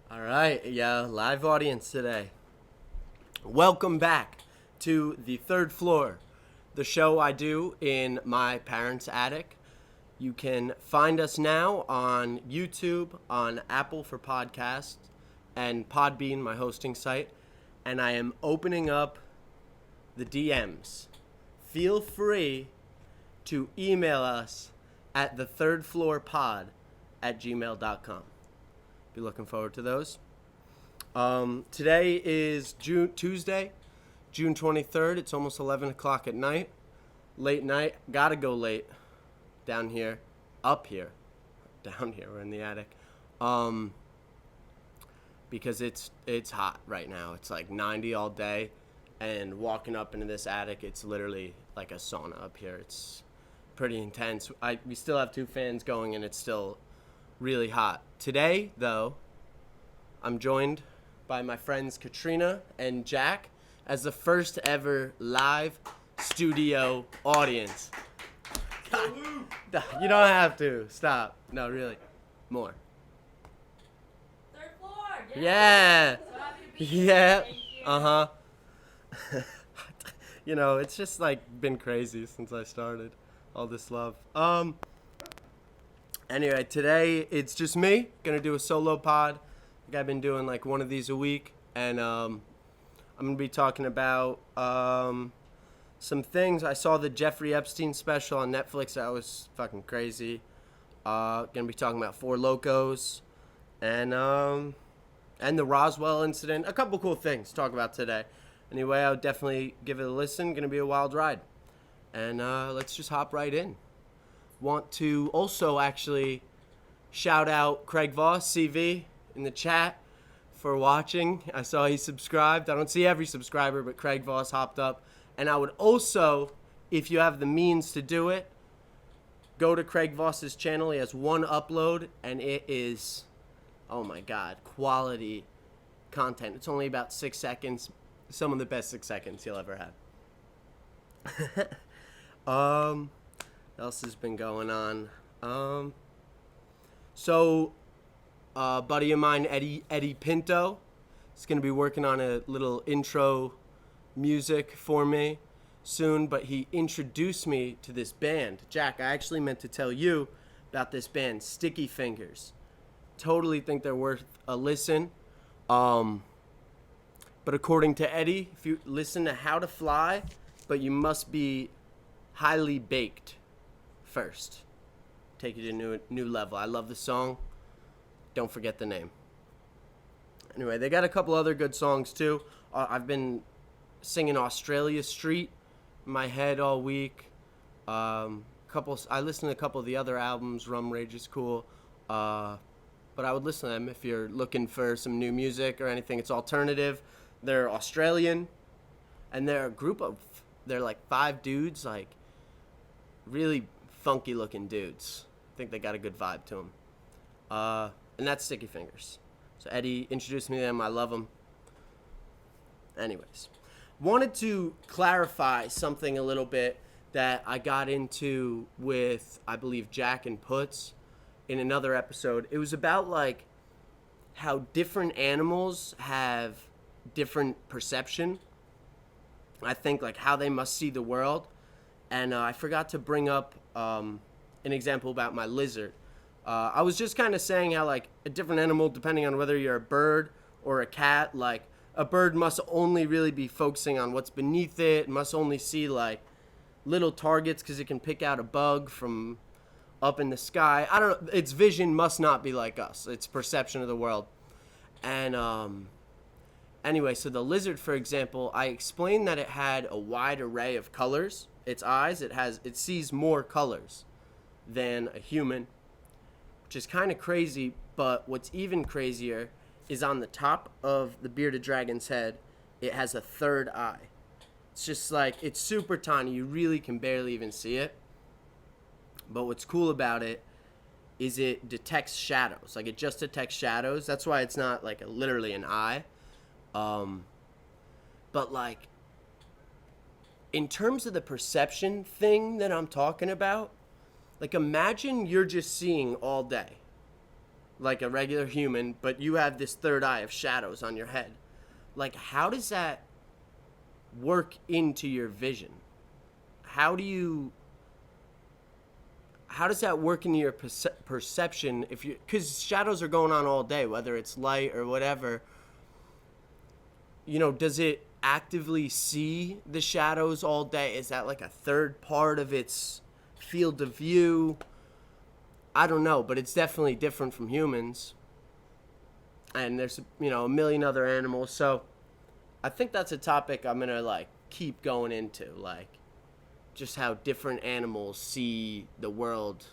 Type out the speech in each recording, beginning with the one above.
All right, live audience today. Welcome back to the third floor, the show I do in my parents' attic. You can find us now on YouTube, on Apple for podcasts, and Podbean, my hosting site. And I am opening up the DMs. Feel free to email us at thethirdfloorpod@gmail.com. Be looking forward to those. Today is Tuesday, June 23rd. It's almost 11 o'clock at night. Late night. Gotta go late. Down here. Up here. Down here. We're in the attic. Because it's hot right now. It's like 90 all day. And walking up into this attic, it's literally like a sauna up here. It's pretty intense. We still have 2 fans going, and it's still really hot. Today, though, I'm joined by my friends Katrina and Jack as the first ever live studio audience. You don't have to. Stop. No, really. More. Third floor. Yeah. So happy to be here. Yeah. Thank you. Uh-huh. It's just like been crazy since I started. All this love. Anyway, today it's just me. Gonna do a solo pod. I think I've been doing like one of these a week, and I'm gonna be talking about some things. I saw the Jeffrey Epstein special on Netflix. That was fucking crazy. Gonna be talking about 4 Lokos, and the Roswell Incident. A couple cool things to talk about today. Anyway, I would definitely give it a listen. Gonna be a wild ride, and let's just hop right in. Want to also actually shout out Craig Voss, CV, in the chat for watching. I saw he subscribed. I don't see every subscriber, but Craig Voss hopped up. And I would also, if you have the means to do it, go to Craig Voss's channel. He has 1 upload, and it is, oh my God, quality content. It's only about 6 seconds. Some of the best 6 seconds you'll ever have. What else has been going on? A buddy of mine, Eddie Pinto, is going to be working on a little intro music for me soon, but he introduced me to this band. Jack, I actually meant to tell you about this band, Sticky Fingers. Totally think they're worth a listen. But according to Eddie, if you listen to How to Fly, but you must be highly baked first. Take you to a new level. I love the song. Don't forget the name. Anyway, they got a couple other good songs too. I've been singing Australia Street in my head all week. I listened to a couple of the other albums. Rum Rage is cool. But I would listen to them if you're looking for some new music or anything. It's alternative. They're Australian, and they're they're like 5 dudes, like really funky looking dudes. I think they got a good vibe to them. And that's Sticky Fingers. So Eddie introduced me to them. I love them. Anyways, wanted to clarify something a little bit that I got into with, I believe, Jack and Puts in another episode. It was about like how different animals have different perception. I think like how they must see the world. And I forgot to bring up an example about my lizard. I was just kind of saying how like a different animal, depending on whether you're a bird or a cat, like a bird must only really be focusing on what's beneath it, must only see like little targets because it can pick out a bug from up in the sky. I don't know. Its vision must not be like us. Its perception of the world. And anyway, so the lizard, for example, I explained that it had a wide array of colors. Its eyes, it sees more colors than a human, which is kind of crazy. But what's even crazier is on the top of the bearded dragon's head, it has a third eye. It's just like, it's super tiny. You really can barely even see it. But what's cool about it is it detects shadows. Like, it just detects shadows. That's why it's not like literally an eye. But like, in terms of the perception thing that I'm talking about, like imagine you're just seeing all day like a regular human, but you have this third eye of shadows on your head. Like, how does that work into your vision? How does that work into your perception if you, because shadows are going on all day, whether it's light or whatever. You know, does it actively see the shadows all day? Is that like a third part of its field of view? I don't know, but it's definitely different from humans. And there's, you know, a million other animals. So I think that's a topic I'm going to like keep going into, like just how different animals see the world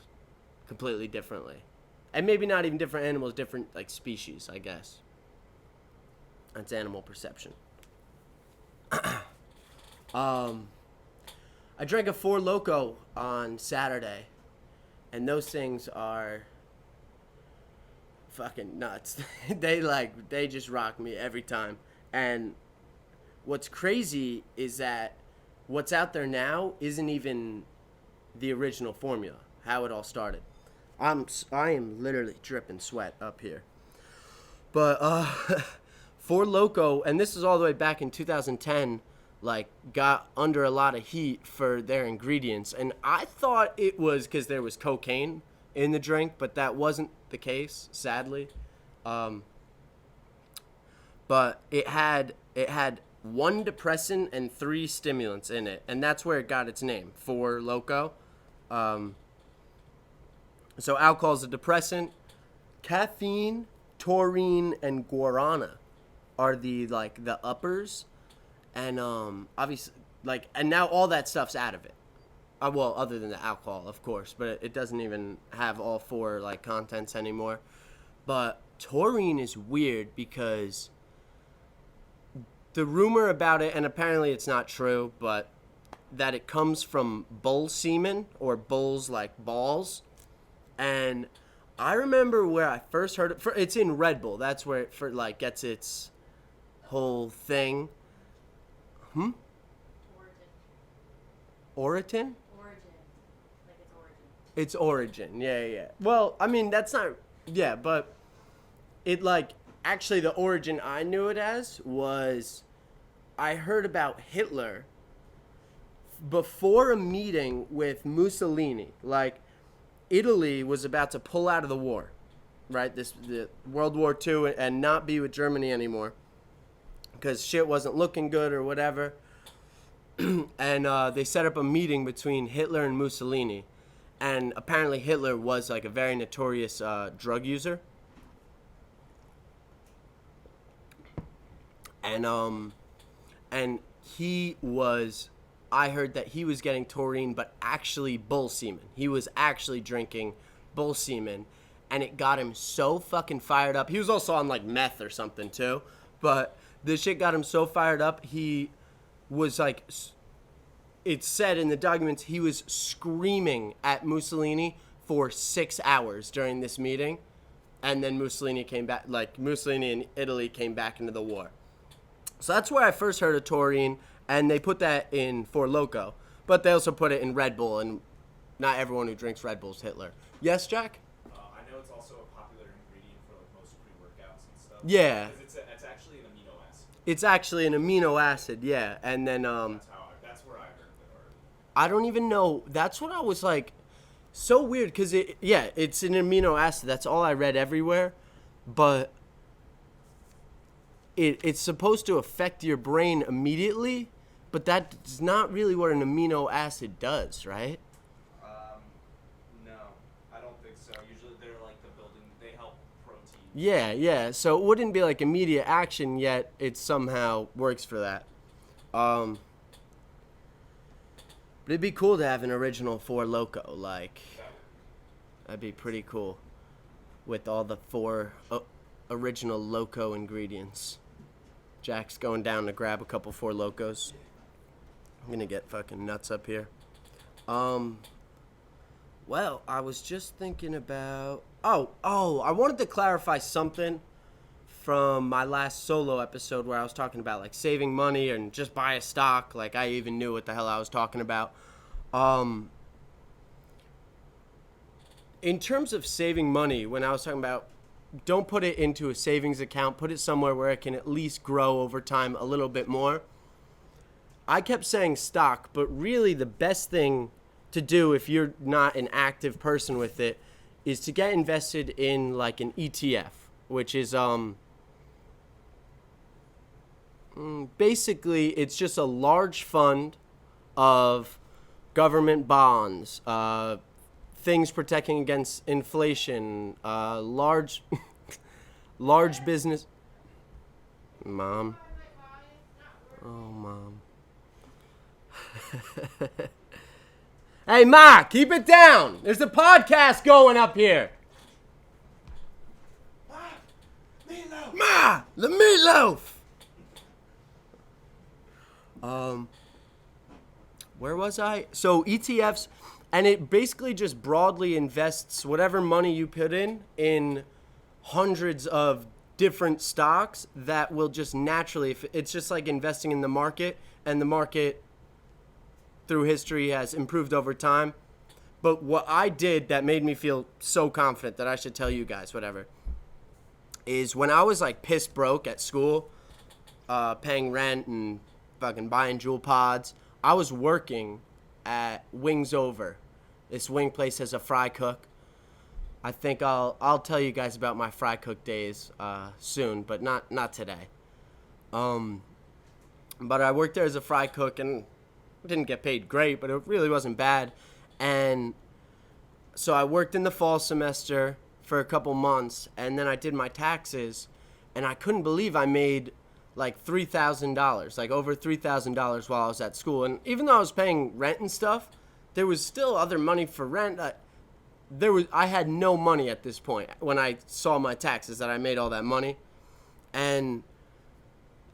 completely differently. And maybe not even different animals, different like species, I guess. That's animal perception. I drank a Four Loko on Saturday, and those things are fucking nuts. They just rock me every time. And what's crazy is that what's out there now isn't even the original formula, how it all started. I am literally dripping sweat up here. But Four Loko, and this is all the way back in 2010, like got under a lot of heat for their ingredients, and I thought it was because there was cocaine in the drink, but that wasn't the case, sadly. But it had one depressant and 3 stimulants in it, and that's where it got its name, Four Loko. So alcohol is a depressant. Caffeine, taurine, and guarana are the uppers, and obviously and now all that stuff's out of it. Well, other than the alcohol, of course, but it doesn't even have all 4 like contents anymore. But taurine is weird because the rumor about it, and apparently it's not true, but that it comes from bull semen or bulls like balls. And I remember where I first heard it. It's in Red Bull. That's where it gets its whole thing. Origin. Origin? Origin. Like its origin. Its origin. Yeah. Well, I mean, that's not... Yeah, but it actually the origin I knew it as was... I heard about Hitler before a meeting with Mussolini. Like, Italy was about to pull out of the war, right? The World War II, and not be with Germany anymore because shit wasn't looking good or whatever. And they set up a meeting between Hitler and Mussolini, and apparently Hitler was like a very notorious drug user. And he was, I heard that he was getting taurine, but actually bull semen. He was actually drinking bull semen, and it got him so fucking fired up. He was also on like meth or something too, but this shit got him so fired up. He was like, it said in the documents, he was screaming at Mussolini for 6 hours during this meeting, and then Mussolini came back, like Mussolini and Italy came back into the war. So that's where I first heard of taurine, and they put that in Four Loko. But they also put it in Red Bull, and not everyone who drinks Red Bull is Hitler. Yes, Jack? I know it's also a popular ingredient for like most pre-workouts and stuff. Yeah. Because it's actually an amino acid. It's actually an amino acid, yeah. And then That's where I heard of it already. I don't even know. That's what I was like, so weird, because it's an amino acid. That's all I read everywhere. But it's supposed to affect your brain immediately, but that's not really what an amino acid does, right? No, I don't think so. Usually they're like they help protein. Yeah. So it wouldn't be like immediate action, yet it somehow works for that. But it'd be cool to have an original Four Loko. Like, that'd be pretty cool with all the 4 original Loko ingredients. Jack's going down to grab a couple Four Lokos. I'm gonna get fucking nuts up here. Well, I was just thinking about... Oh, I wanted to clarify something from my last solo episode where I was talking about like saving money and just buy a stock. Like I even knew what the hell I was talking about. In terms of saving money, when I was talking about don't put it into a savings account, put it somewhere where it can at least grow over time a little bit more. I kept saying stock, but really the best thing to do if you're not an active person with it is to get invested in like an ETF, which is basically it's just a large fund of government bonds, things protecting against inflation, large business. Mom. Oh, Mom. Hey, Ma, keep it down. There's a podcast going up here. Ma, meatloaf. Ma, the meatloaf. Where was I? So ETFs, and it basically just broadly invests whatever money you put in hundreds of different stocks that will just naturally, if it's just like investing in the market, and the market through history has improved over time. But what I did that made me feel so confident that I should tell you guys, whatever, is when I was like piss broke at school, paying rent and fucking buying Jewel pods, I was working at Wings Over. This wing place has a fry cook. I think I'll tell you guys about my fry cook days soon, but not today. But I worked there as a fry cook and didn't get paid great, but it really wasn't bad. And so I worked in the fall semester for a couple months, and then I did my taxes, and I couldn't believe I made like $3,000, like over $3,000 while I was at school. And even though I was paying rent and stuff, there was still other money for rent. I had no money at this point when I saw my taxes that I made all that money. And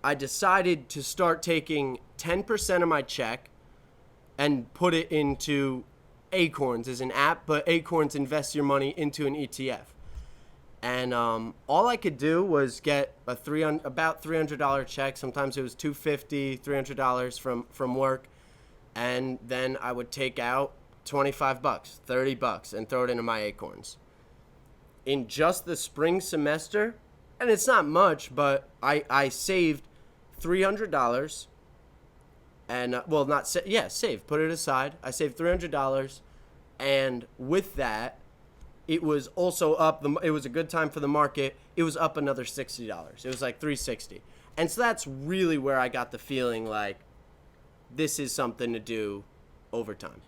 I decided to start taking 10% of my check and put it into Acorns as an app, but Acorns invests your money into an ETF. And all I could do was get about $300 check. Sometimes it was $250, $300 from work. And then I would take out $25, $30, and throw it into my Acorns. In just the spring semester, and it's not much, but I saved $300. And, saved. Put it aside. I saved $300. And with that, it was also up. It was a good time for the market. It was up another $60. It was like $360. And so that's really where I got the feeling like this is something to do over time.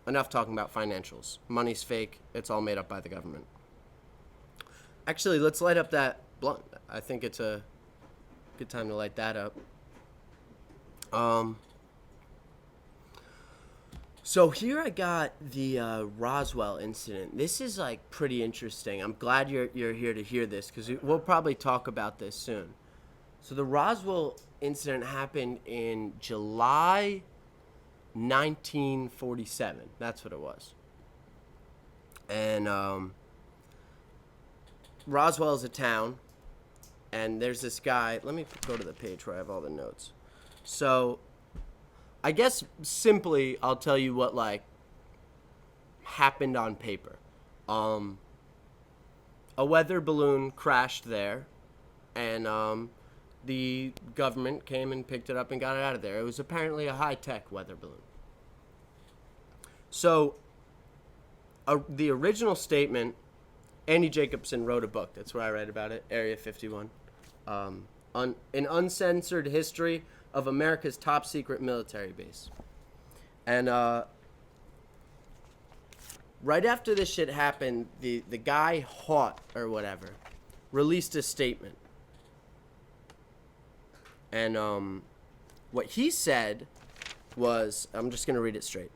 Enough talking about financials. Money's fake. It's all made up by the government. Actually, let's light up that blunt. I think it's a good time to light that up. So here I got the Roswell Incident. This is like pretty interesting. I'm glad you're here to hear this because we'll probably talk about this soon. So the Roswell Incident happened in July 1947. That's what it was. And Roswell is a town, and there's this guy. Let me go to the page where I have all the notes. So I guess simply I'll tell you what like happened on paper. A weather balloon crashed there, and the government came and picked it up and got it out of there. It was apparently a high-tech weather balloon. So the original statement, Andy Jacobson wrote a book. That's where I read about it, Area 51. An uncensored history of America's top secret military base. And right after this shit happened, the guy Haught or whatever released a statement. And what he said was, I'm just going to read it straight.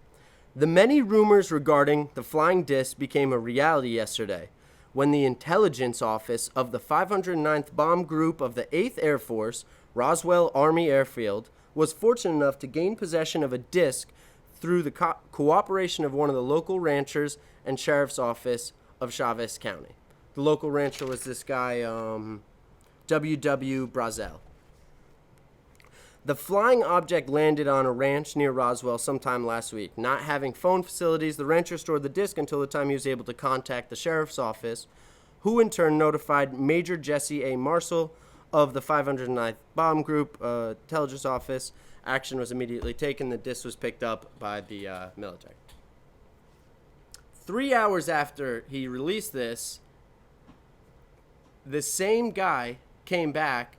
The many rumors regarding the flying disc became a reality yesterday when the intelligence office of the 509th Bomb Group of the 8th Air Force, Roswell Army Airfield, was fortunate enough to gain possession of a disc through the cooperation of one of the local ranchers and sheriff's office of Chavez County. The local rancher was this guy, W. Brazell. The flying object landed on a ranch near Roswell sometime last week. Not having phone facilities, the rancher stored the disc until the time he was able to contact the sheriff's office, who in turn notified Major Jesse A. Marshall of the 509th Bomb Group intelligence office. Action was immediately taken. The disc was picked up by the military. 3 hours after he released this, the same guy came back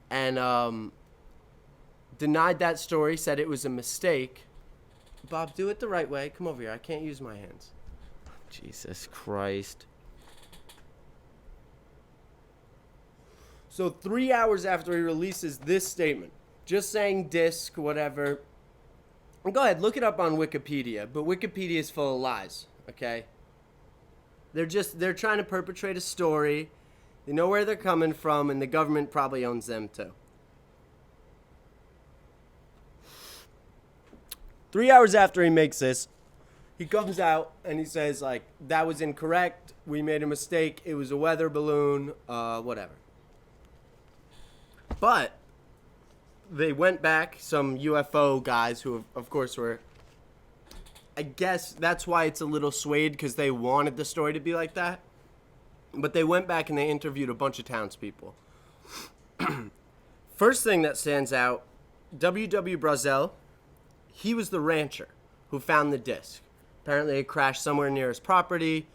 and denied that story, said it was a mistake. Bob, do it the right way. Come over here. I can't use my hands. Jesus Christ. So 3 hours after he releases this statement, just saying disc, whatever. Go ahead, look it up on Wikipedia, but Wikipedia is full of lies, okay? They're trying to perpetrate a story. They know where they're coming from, and the government probably owns them too. 3 hours after he makes this, he comes out and he says, like, that was incorrect. We made a mistake. It was a weather balloon, whatever. But they went back, some UFO guys who, of course, were, I guess that's why it's a little swayed, because they wanted the story to be like that. But they went back and they interviewed a bunch of townspeople. First thing that stands out, W. Brazell, he was the rancher who found the disc. Apparently it crashed somewhere near his property.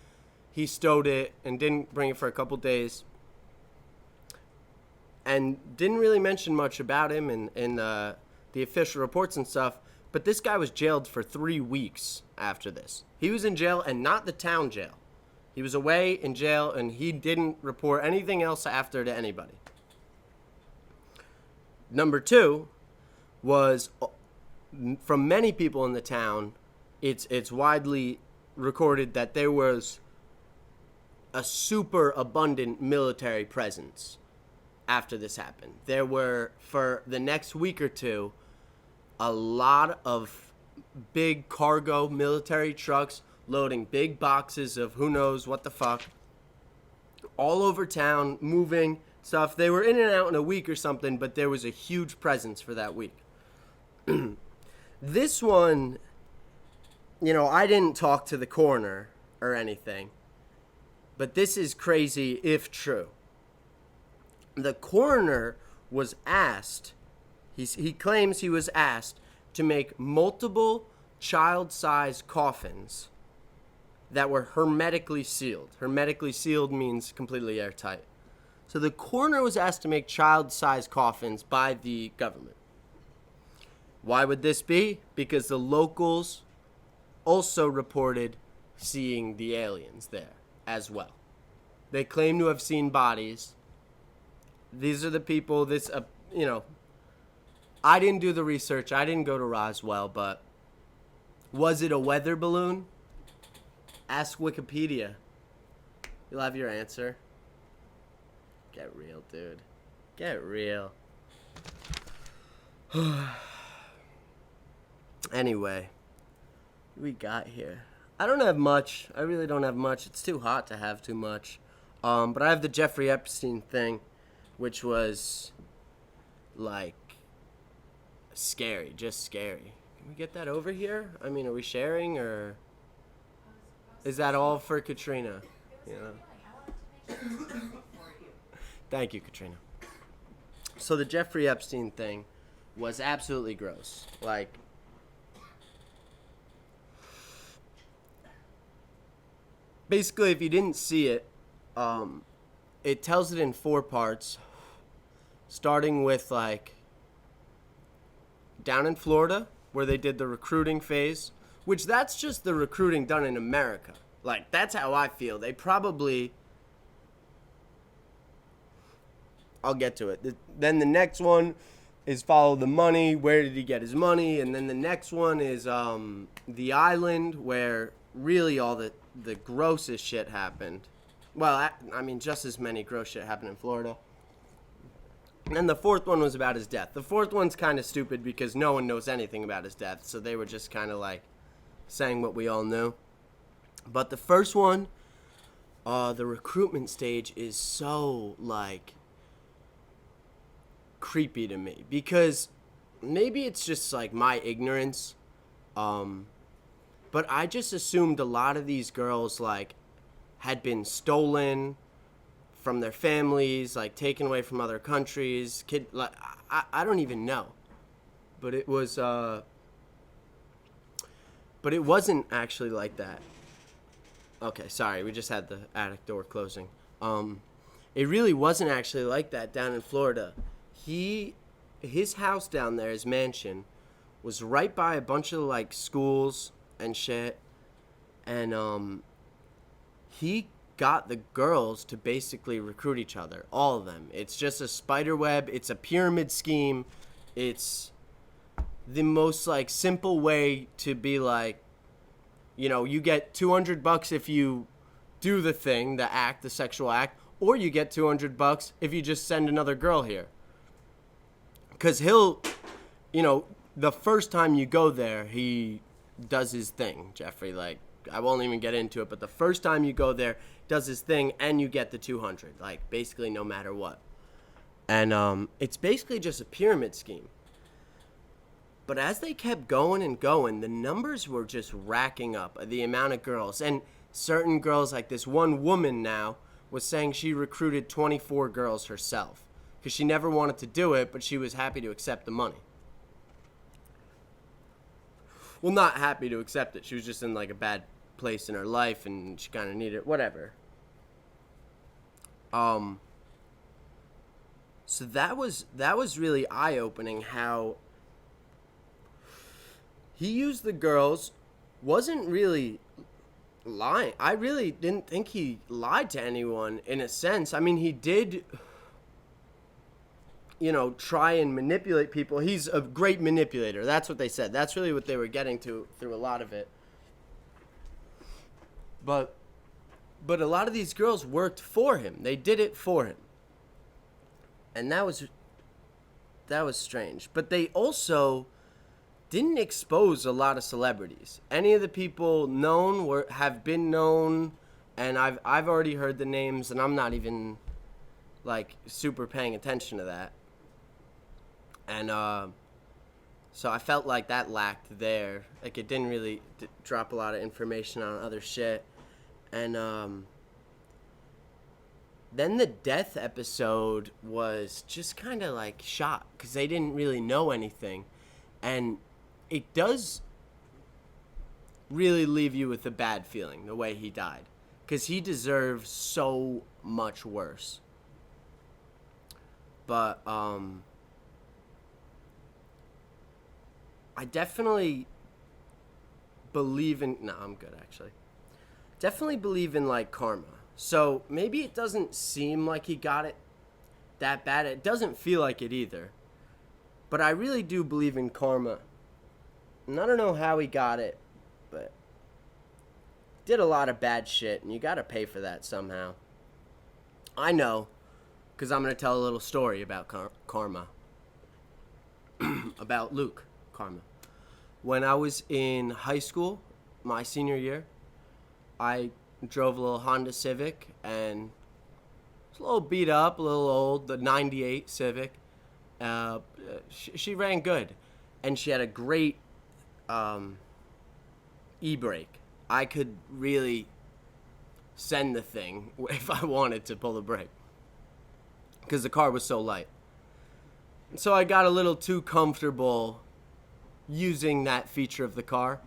He stowed it and didn't bring it for a couple days. And didn't really mention much about him in the official reports and stuff. But this guy was jailed for 3 weeks after this. He was in jail, and not the town jail. He was away in jail, and he didn't report anything else after to anybody. Number two was, from many people in the town, it's widely recorded that there was a super abundant military presence after this happened. There were, for the next week or two, a lot of big cargo military trucks loading big boxes of who knows what the fuck all over town, moving stuff. They were in and out in a week or something, but there was a huge presence for that week. This one, I didn't talk to the coroner or anything, but this is crazy if true. The coroner was asked, he claims he was asked to make multiple child-sized coffins that were hermetically sealed. Hermetically sealed means completely airtight. So the coroner was asked to make child-sized coffins by the government. Why would this be? Because the locals also reported seeing the aliens there as well. They claim to have seen bodies. These are the people, I didn't do the research. I didn't go to Roswell, but was it a weather balloon? Ask Wikipedia. You'll have your answer. Get real, dude. Get real. Anyway, what we got here? I don't have much. I really don't have much. It's too hot to have too much. But I have the Jeffrey Epstein thing, which was, like, scary. Just scary. Can we get that over here? I mean, are we sharing, or is that all for Katrina? Thank you, Katrina. So the Jeffrey Epstein thing was absolutely gross. Like, basically, if you didn't see it, it tells it in 4 parts, starting with, like, down in Florida, where they did the recruiting phase, which that's just the recruiting done in America. Like, that's how I feel. They probably... I'll get to it. Then the next one is follow the money. Where did he get his money? And then the next one is the island, where really all the grossest shit happened. Well, I mean, just as many gross shit happened in Florida. And then the 4th one was about his death. The 4th one's kind of stupid because no one knows anything about his death, so they were just kind of like saying what we all knew. But the first one the recruitment stage is so, like, creepy to me. Because maybe it's just, like, my ignorance. But I just assumed a lot of these girls, like, had been stolen from their families, like, taken away from other countries. Like, I don't even know. But it was, but it wasn't actually like that. Okay, sorry, we just had the attic door closing. It really wasn't actually like that down in Florida. His house down there, his mansion, was right by a bunch of, like, schools and shit. And, he got the girls to basically recruit each other, all of them. It's just a spider web. It's a pyramid scheme. It's the most, like, simple way to be like, you know, you get $200 if you do the thing, the act, the sexual act, or you get $200 if you just send another girl here. Because he'll, you know, the first time you go there, he does his thing, Jeffrey. Like, I won't even get into it, but the first time you go there, does his thing, and you get the 200, like, basically no matter what. And it's basically just a pyramid scheme. But as they kept going and going, the numbers were just racking up, the amount of girls. And certain girls, like this one woman now, was saying she recruited 24 girls herself. Because she never wanted to do it, but she was happy to accept the money. Well, not happy to accept it. She was just in, like, a bad place in her life, and she kind of needed it. Whatever. So that was really eye-opening how he used the girls, wasn't really lying. I really didn't think he lied to anyone in a sense. I mean, he did, you know, try and manipulate people. He's a great manipulator. That's what they said. That's really what they were getting to through a lot of it. But a lot of these girls worked for him. They did it for him. And that was strange. But they also didn't expose a lot of celebrities. Any of the people known have been known, and I've already heard the names, and I'm not even, like, super paying attention to that. And so I felt like that lacked there. Like, it didn't really drop a lot of information on other shit. And then the death episode was just kind of like shot because they didn't really know anything. And it does really leave you with a bad feeling the way he died, because he deserves so much worse. But I definitely believe in... No, I'm good, actually. Definitely believe in, like, karma. So maybe it doesn't seem like he got it that bad. It doesn't feel like it either. But I really do believe in karma. And I don't know how he got it, but did a lot of bad shit, and you gotta pay for that somehow. I know, because I'm gonna tell a little story about karma. About Luke Karma. When I was in high school, my senior year, I drove a little Honda Civic, and it's a little beat up, a little old, the 98 Civic. She ran good, and she had a great e-brake. I could really send the thing if I wanted to pull the brake, because the car was so light. And so I got a little too comfortable using that feature of the car.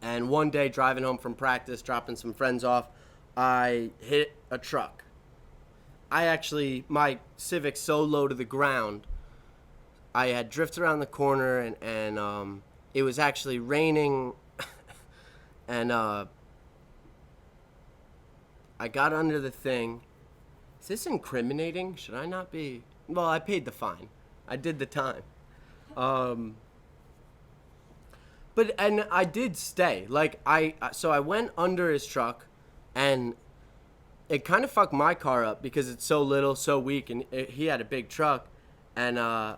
And one day, driving home from practice, dropping some friends off, I hit a truck. My Civic's so low to the ground, I had drifted around the corner, and it was actually raining, and I got under the thing. Is this incriminating? Should I not be? Well, I paid the fine. I did the time. But I did stay. Like, so I went under his truck, and it kind of fucked my car up because it's so little, so weak, and he had a big truck. And I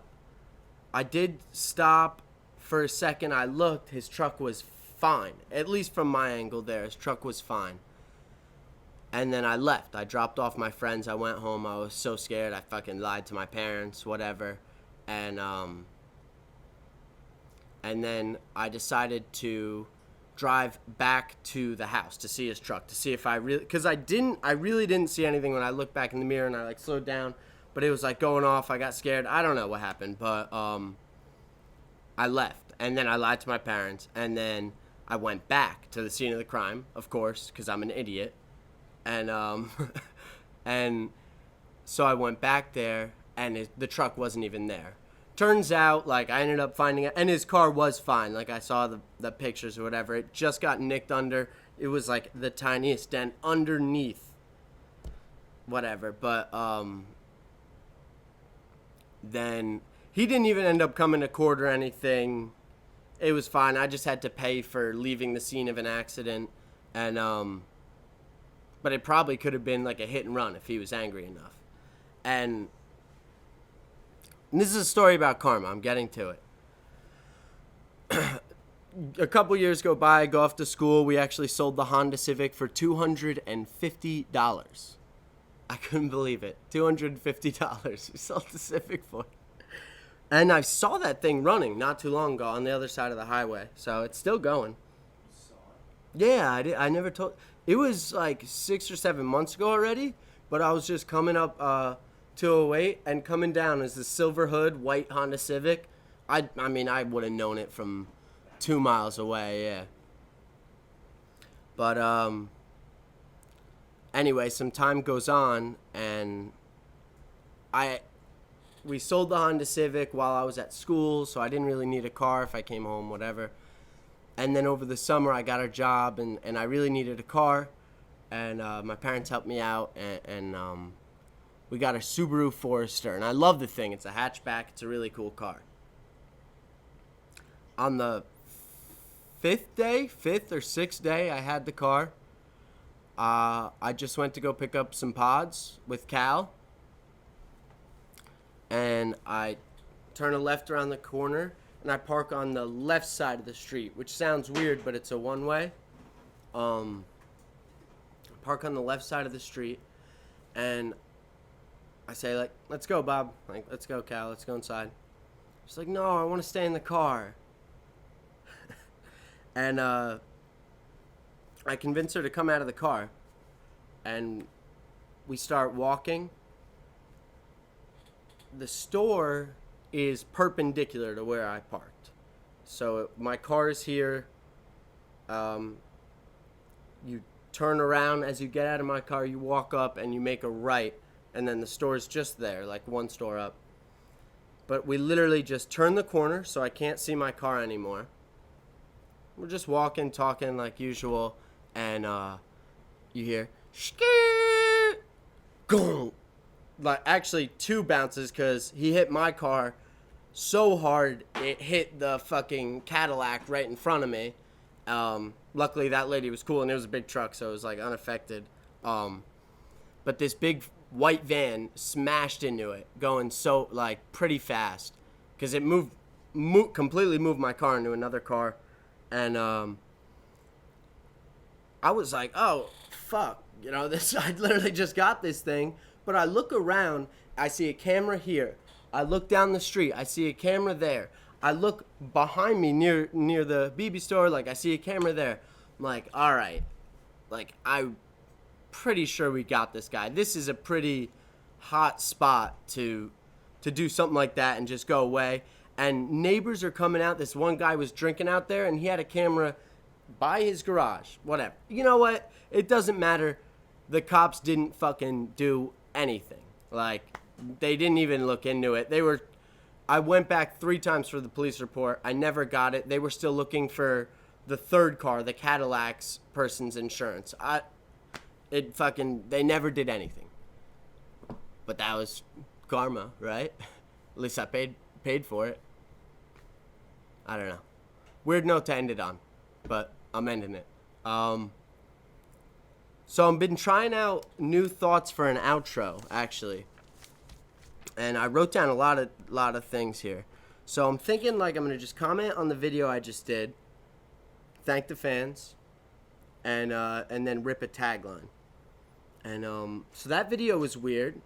did stop for a second. I looked. His truck was fine. At least from my angle there, his truck was fine. And then I left. I dropped off my friends. I went home. I was so scared. I fucking lied to my parents, whatever. And then I decided to drive back to the house to see his truck, to see if I really, because I really didn't see anything when I looked back in the mirror, and I like slowed down, but it was like going off. I got scared. I don't know what happened, but I left, and then I lied to my parents, and then I went back to the scene of the crime, of course, because I'm an idiot, and and so I went back there, and the truck wasn't even there. Turns out, like, I ended up finding it, and his car was fine. Like, I saw the pictures or whatever. It just got nicked under. It was, like, the tiniest dent underneath whatever. But, then he didn't even end up coming to court or anything. It was fine. I just had to pay for leaving the scene of an accident. And, but it probably could have been, like, a hit and run if he was angry enough. And this is a story about karma. I'm getting to it. A couple years go by, I go off to school. We actually sold the Honda Civic for $250. I couldn't believe it. $250 we sold the Civic for. And I saw that thing running not too long ago on the other side of the highway. So it's still going. You saw it? Yeah, I never told. It was like 6 or 7 months ago already. But I was just coming up 208 and coming down as the silver hood white Honda Civic. I mean I would have known it from 2 miles away, yeah. But anyway, some time goes on, and we sold the Honda Civic while I was at school, so I didn't really need a car if I came home, whatever. And then over the summer I got a job, and I really needed a car, and my parents helped me out, and we got a Subaru Forester, and I love the thing. It's a hatchback. It's a really cool car. On the fifth or sixth day I had the car, I just went to go pick up some pods with Cal, and I turn a left around the corner, and I park on the left side of the street, which sounds weird, but it's a one-way. Park on the left side of the street, and I say, like, let's go, Bob. Like, let's go, Cal. Let's go inside. She's like, no, I want to stay in the car. And I convince her to come out of the car. And we start walking. The store is perpendicular to where I parked. So my car is here. You turn around. As you get out of my car, you walk up and you make a right. And then the store's just there, like one store up. But we literally just turn the corner so I can't see my car anymore. We're just walking, talking like usual. And you hear, "Skit!" Gong! Like, actually 2 bounces, because he hit my car so hard it hit the fucking Cadillac right in front of me. Luckily that lady was cool, and it was a big truck, so it was like unaffected. But this big white van smashed into it, going so, like, pretty fast, because it completely moved my car into another car. And I was like, oh fuck, you know, this, I literally just got this thing. But I look around, I see a camera here. I look down the street, I see a camera there. I look behind me near the BB store, like, I see a camera there. I'm like, all right, like, I'm pretty sure we got this guy. This is a pretty hot spot to do something like that and just go away. And neighbors are coming out. This one guy was drinking out there, and he had a camera by his garage. Whatever. You know what? It doesn't matter. The cops didn't fucking do anything. Like, they didn't even look into it. I went back 3 times for the police report. I never got it. They were still looking for the third car, the Cadillac's person's insurance. They never did anything. But that was karma, right? At least I paid for it. I don't know. Weird note to end it on, but I'm ending it. So I've been trying out new thoughts for an outro, actually. And I wrote down a lot of things here. So I'm thinking, like, I'm going to just comment on the video I just did, thank the fans, and then rip a tagline. And so that video was weird.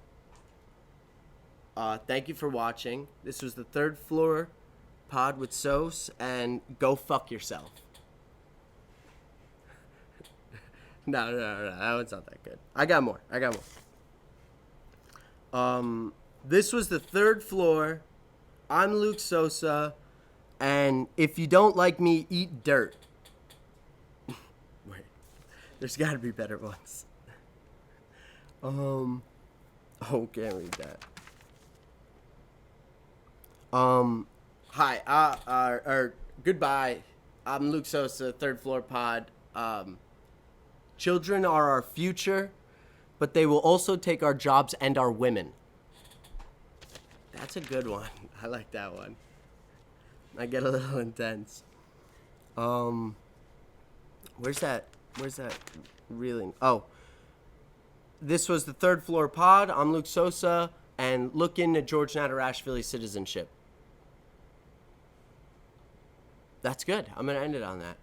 Thank you for watching. This was the Third Floor Pod with Sous, and go fuck yourself. No, that one's not that good. I got more. This was the Third Floor. I'm Luke Sosa, and if you don't like me, eat dirt. Wait, there's got to be better ones. Oh, can't read that. Hi, or goodbye. I'm Luke Sosa, Third Floor Pod. Children are our future, but they will also take our jobs and our women. That's a good one. I like that one. I get a little intense. Where's that reeling? Oh. This was the Third Floor Pod. I'm Luke Sosa, and look into George Natarashvili's citizenship. That's good. I'm going to end it on that.